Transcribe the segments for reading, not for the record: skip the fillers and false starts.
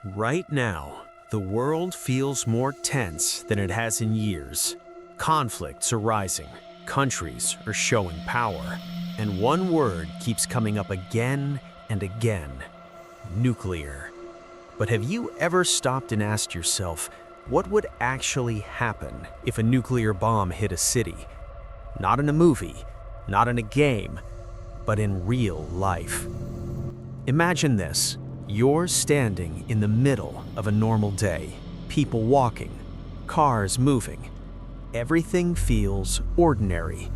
Right now, the world feels more tense than it has in years. Conflicts are rising, countries are showing power, and one word keeps coming up again and again: nuclear. But have you ever stopped and asked yourself, what would actually happen if a nuclear bomb hit a city? Not in a movie, not in a game, but in real life. Imagine this. You're standing in the middle of a normal day, people walking, cars moving. Everything feels ordinary.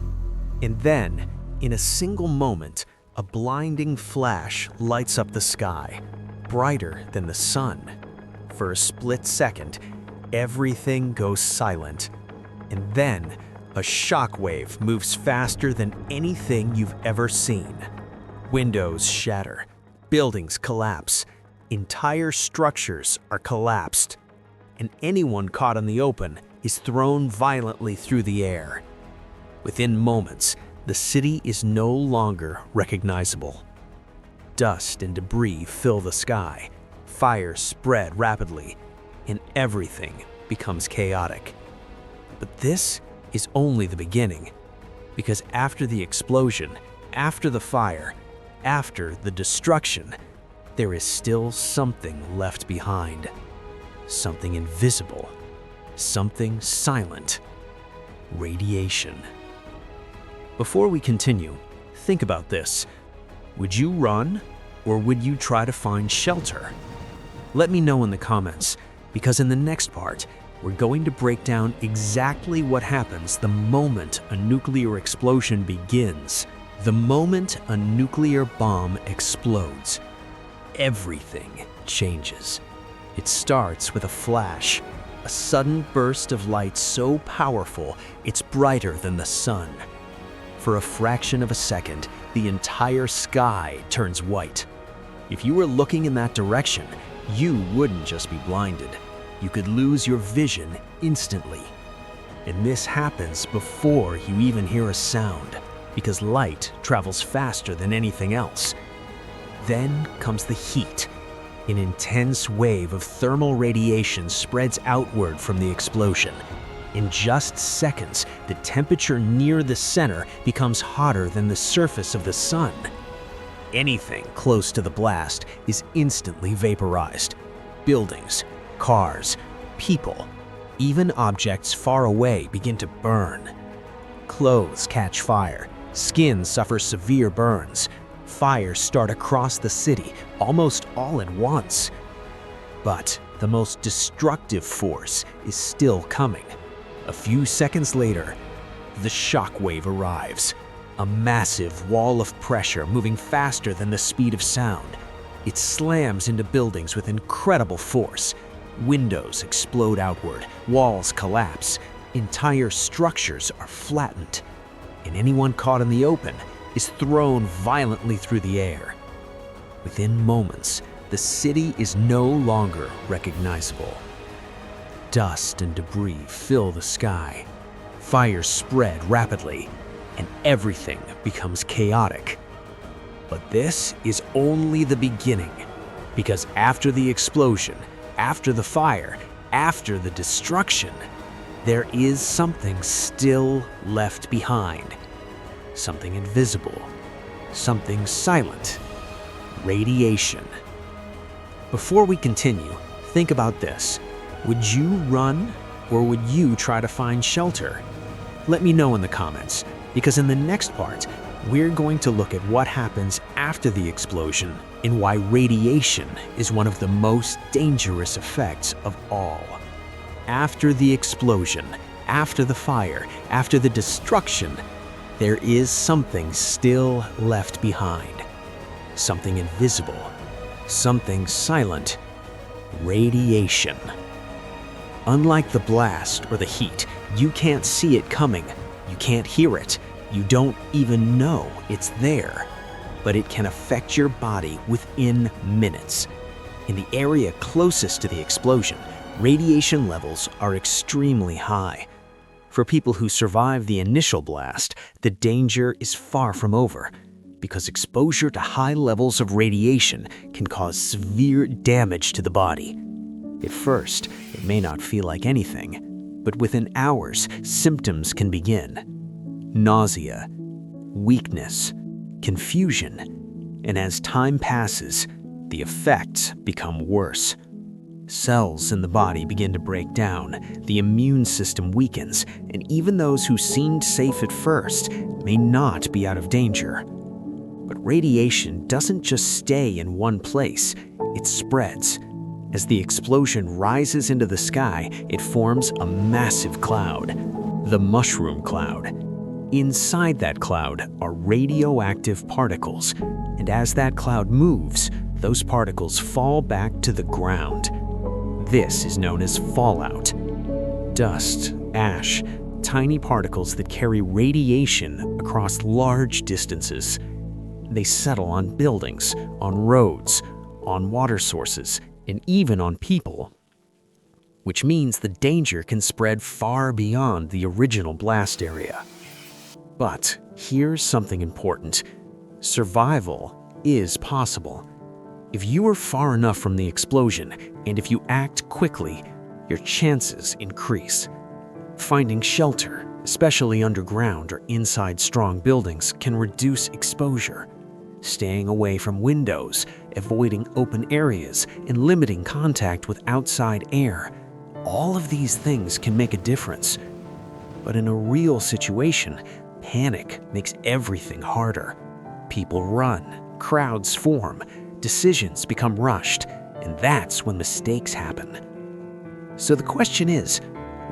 And then, in a single moment, a blinding flash lights up the sky, brighter than the sun. For a split second, everything goes silent. And then, a shockwave moves faster than anything you've ever seen. Windows shatter. Buildings collapse, entire structures are collapsed, and anyone caught in the open is thrown violently through the air. Within moments, the city is no longer recognizable. Dust and debris fill the sky, fires spread rapidly, and everything becomes chaotic. But this is only the beginning, because after the explosion, after the fire, after the destruction, there is still something left behind. Something invisible, something silent. Radiation. Before we continue, think about this. Would you run, or would you try to find shelter? Let me know in the comments, because in the next part, we're going to break down exactly what happens the moment a nuclear explosion begins. The moment a nuclear bomb explodes, everything changes. It starts with a flash, a sudden burst of light so powerful it's brighter than the sun. For a fraction of a second, the entire sky turns white. If you were looking in that direction, you wouldn't just be blinded. You could lose your vision instantly. And this happens before you even hear a sound, because light travels faster than anything else. Then comes the heat. An intense wave of thermal radiation spreads outward from the explosion. In just seconds, the temperature near the center becomes hotter than the surface of the sun. Anything close to the blast is instantly vaporized. Buildings, cars, people, even objects far away begin to burn. Clothes catch fire. Skin suffers severe burns. Fires start across the city, almost all at once. But the most destructive force is still coming. A few seconds later, the shockwave arrives. A massive wall of pressure moving faster than the speed of sound. It slams into buildings with incredible force. Windows explode outward, walls collapse, entire structures are flattened, and anyone caught in the open is thrown violently through the air. Within moments, the city is no longer recognizable. Dust and debris fill the sky. Fires spread rapidly, and everything becomes chaotic. But this is only the beginning, because after the explosion, after the fire, after the destruction, there is something still left behind. Something invisible, something silent. Radiation. Before we continue, think about this. Would you run, or would you try to find shelter? Let me know in the comments, because in the next part, we're going to look at what happens after the explosion and why radiation is one of the most dangerous effects of all. After the explosion, after the fire, after the destruction, there is something still left behind. Something invisible, something silent. Radiation. Unlike the blast or the heat, you can't see it coming. You can't hear it. You don't even know it's there. But it can affect your body within minutes. In the area closest to the explosion, radiation levels are extremely high. For people who survive the initial blast, the danger is far from over. because exposure to high levels of radiation can cause severe damage to the body. At first, it may not feel like anything, but within hours, symptoms can begin. Nausea, weakness, confusion, and as time passes, the effects become worse. Cells in the body begin to break down, the immune system weakens, and even those who seemed safe at first may not be out of danger. But radiation doesn't just stay in one place, it spreads. As the explosion rises into the sky, it forms a massive cloud, the mushroom cloud. Inside that cloud are radioactive particles, and as that cloud moves, those particles fall back to the ground. This is known as fallout. Dust, ash, tiny particles that carry radiation across large distances. They settle on buildings, on roads, on water sources, and even on people. Which means the danger can spread far beyond the original blast area. But here's something important. Survival is possible. If you are far enough from the explosion, and if you act quickly, your chances increase. Finding shelter, especially underground or inside strong buildings, can reduce exposure. Staying away from windows, avoiding open areas, and limiting contact with outside air. All of these things can make a difference. But in a real situation, panic makes everything harder. People run, crowds form, decisions become rushed, and that's when mistakes happen. So the question is,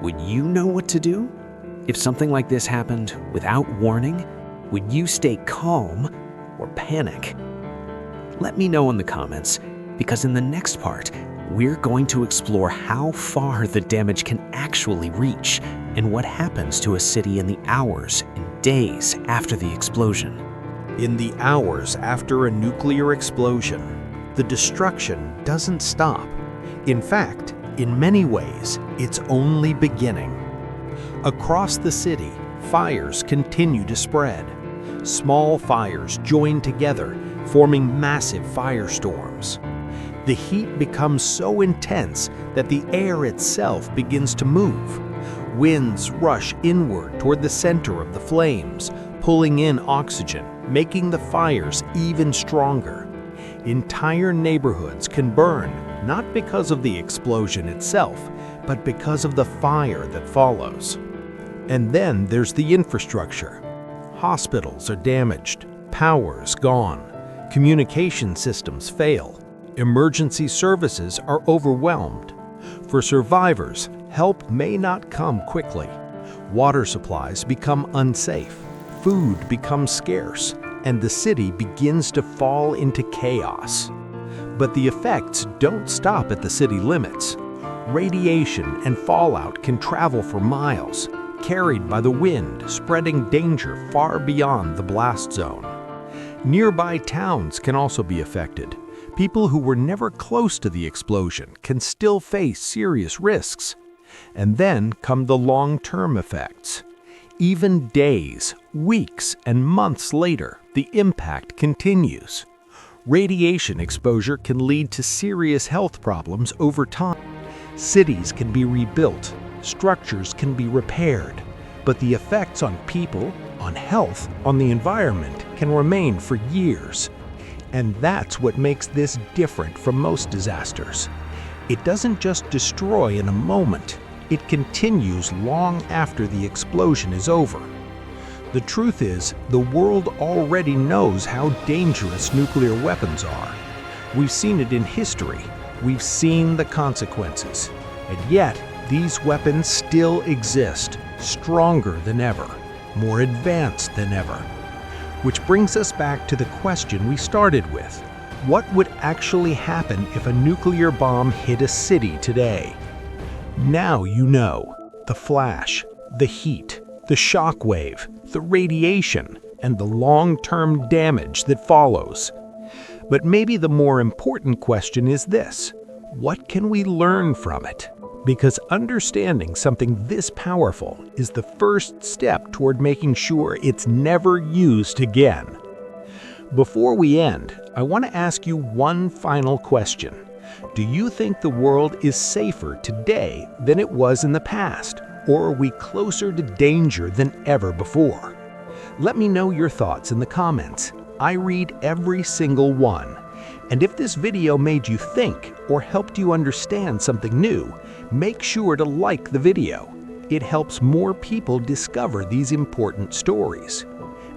would you know what to do? If something like this happened without warning, would you stay calm or panic? Let me know in the comments, because in the next part, we're going to explore how far the damage can actually reach and what happens to a city in the hours and days after the explosion. In the hours after a nuclear explosion, the destruction doesn't stop. In fact, in many ways, it's only beginning. Across the city, fires continue to spread. Small fires join together, forming massive firestorms. The heat becomes so intense that the air itself begins to move. Winds rush inward toward the center of the flames, pulling in oxygen, making the fires even stronger. Entire neighborhoods can burn, not because of the explosion itself, but because of the fire that follows. And then there's the infrastructure. Hospitals are damaged, power's gone, communication systems fail, emergency services are overwhelmed. For survivors, help may not come quickly. Water supplies become unsafe, food becomes scarce, and the city begins to fall into chaos. But the effects don't stop at the city limits. Radiation and fallout can travel for miles, carried by the wind, spreading danger far beyond the blast zone. Nearby towns can also be affected. People who were never close to the explosion can still face serious risks. And then come the long-term effects. Even days, weeks, and months later, the impact continues. Radiation exposure can lead to serious health problems over time. Cities can be rebuilt, structures can be repaired, but the effects on people, on health, on the environment can remain for years. And that's what makes this different from most disasters. It doesn't just destroy in a moment, it continues long after the explosion is over. The truth is, the world already knows how dangerous nuclear weapons are. We've seen it in history, we've seen the consequences, and yet these weapons still exist, stronger than ever, more advanced than ever. Which brings us back to the question we started with. What would actually happen if a nuclear bomb hit a city today? Now you know. The flash, the heat, the shockwave, the radiation, and the long-term damage that follows. But maybe the more important question is this: what can we learn from it? Because understanding something this powerful is the first step toward making sure it's never used again. Before we end, I want to ask you one final question. Do you think the world is safer today than it was in the past, or are we closer to danger than ever before? Let me know your thoughts in the comments. I read every single one. And if this video made you think or helped you understand something new, make sure to like the video. It helps more people discover these important stories.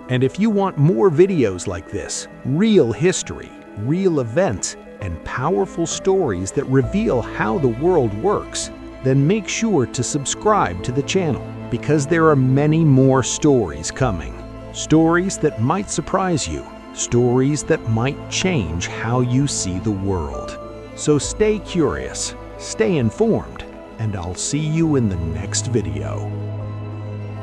And if you want more videos like this, real history, real events, and powerful stories that reveal how the world works, then make sure to subscribe to the channel, because there are many more stories coming. Stories that might surprise you, stories that might change how you see the world. So stay curious, stay informed, and I'll see you in the next video.